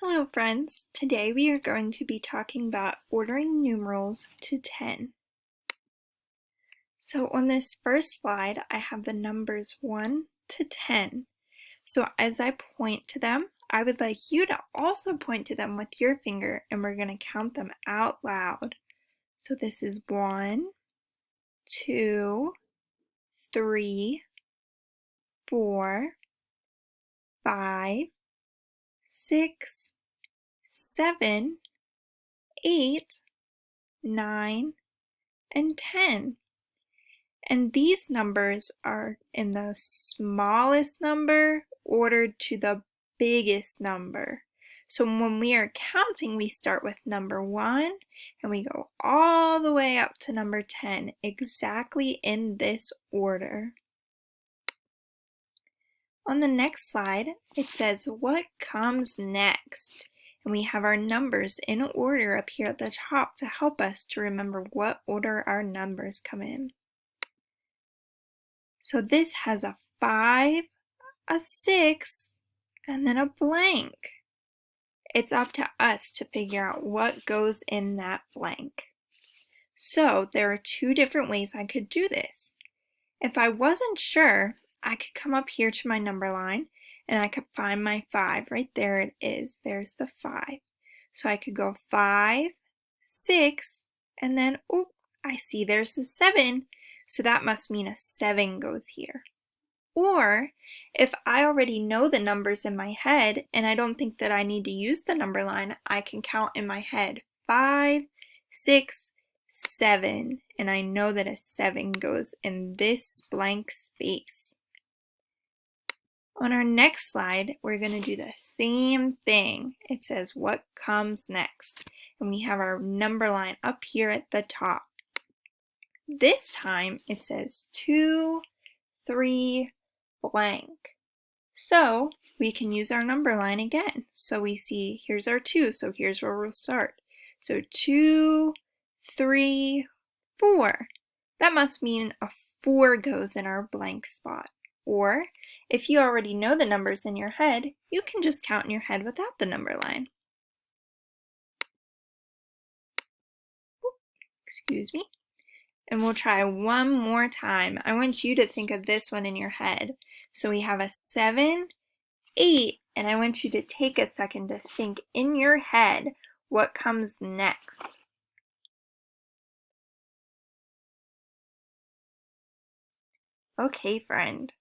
Hello friends, today we are going to be talking about ordering numerals to 10. So on this first slide I have the numbers 1 to 10. So as I point to them, I would like you to also point to them with your finger and we're going to count them out loud. So this is 1, 2, 3, 4, 5, 6, 7, 8, 9, and 10. And these numbers are in the smallest number ordered to the biggest number. So when we are counting, we start with number 1 and we go all the way up to number 10, exactly in this order. On the next slide, it says what comes next. And we have our numbers in order up here at the top to help us to remember what order our numbers come in. So this has a 5, a 6, and then a blank. It's up to us to figure out what goes in that blank. So there are two different ways I could do this. If I wasn't sure, I could come up here to my number line and I could find my 5. Right there it is. There's the 5. So I could go 5, 6, and then, oh, I see there's the 7. So that must mean a 7 goes here. Or if I already know the numbers in my head and I don't think that I need to use the number line, I can count in my head 5, 6, 7, and I know that a 7 goes in this blank space. On our next slide, we're going to do the same thing. It says what comes next, and we have our number line up here at the top. This time it says 2, 3, blank. So we can use our number line again. So we see here's our 2, so here's where we'll start. So 2, 3, 4. That must mean a 4 goes in our blank spot. Or if you already know the numbers in your head, you can just count in your head without the number line. Excuse me. And we'll try one more time. I want you to think of this one in your head. So we have a 7, 8, and I want you to take a second to think in your head what comes next. Okay, friend,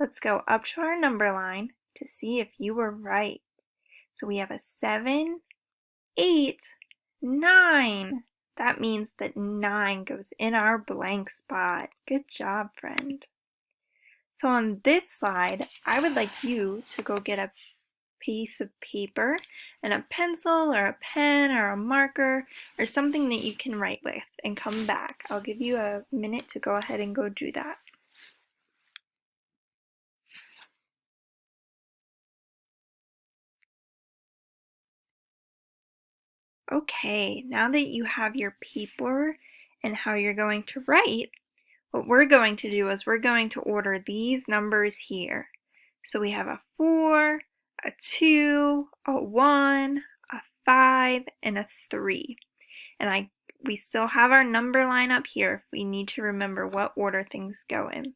let's go up to our number line to see if you were right. So we have a 7, 8, 9. That means that 9 goes in our blank spot. Good job, friend. So on this slide, I would like you to go get a piece of paper and a pencil or a pen or a marker or something that you can write with and come back. I'll give you a minute to go ahead and go do that. Okay, now that you have your paper and how you're going to write, what we're going to do is we're going to order these numbers here. So we have a 4, a 2, a 1, a 5, and a 3. And we still have our number line up here if we need to remember what order things go in.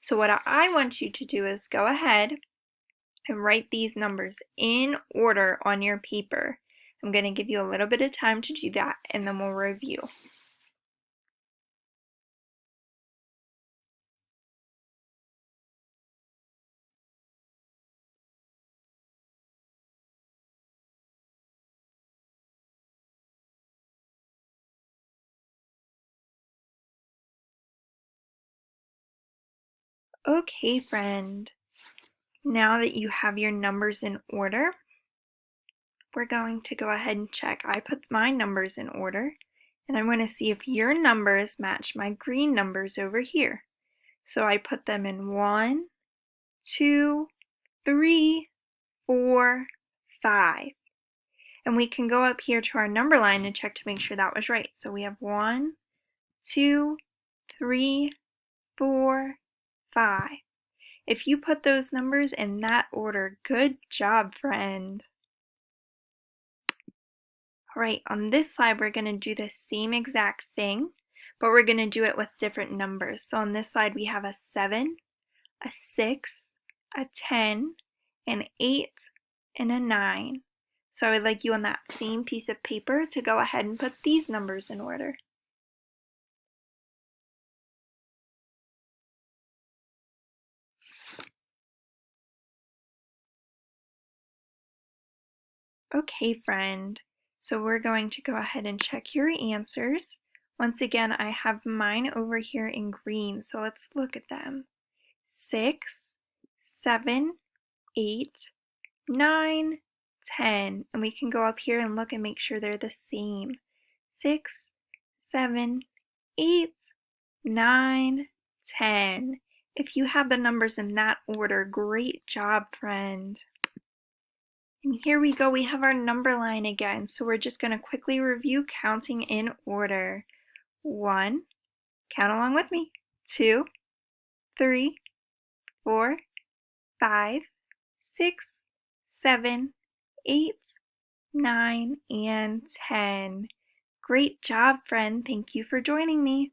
So what I want you to do is go ahead and write these numbers in order on your paper. I'm going to give you a little bit of time to do that and then we'll review. Okay, friend. Now that you have your numbers in order, we're going to go ahead and check. I put my numbers in order, and I want to see if your numbers match my green numbers over here. So I put them in 1, 2, 3, 4, 5. And we can go up here to our number line and check to make sure that was right. So we have 1, 2, 3, 4, 5. If you put those numbers in that order, good job, friend. All right, on this slide, we're going to do the same exact thing, but we're going to do it with different numbers. So on this slide, we have a 7, a 6, a 10, an 8, and a 9. So I would like you on that same piece of paper to go ahead and put these numbers in order. Okay, friend, so we're going to go ahead and check your answers. Once again, I have mine over here in green, so let's look at them. 6, 7, 8, 9, 10. And we can go up here and look and make sure they're the same. 6, 7, 8, 9, 10. If you have the numbers in that order, great job, friend. And here we go, we have our number line again. So we're just going to quickly review counting in order. 1, count along with me. 2, 3, 4, 5, 6, 7, 8, 9, and 10. Great job, friend. Thank you for joining me.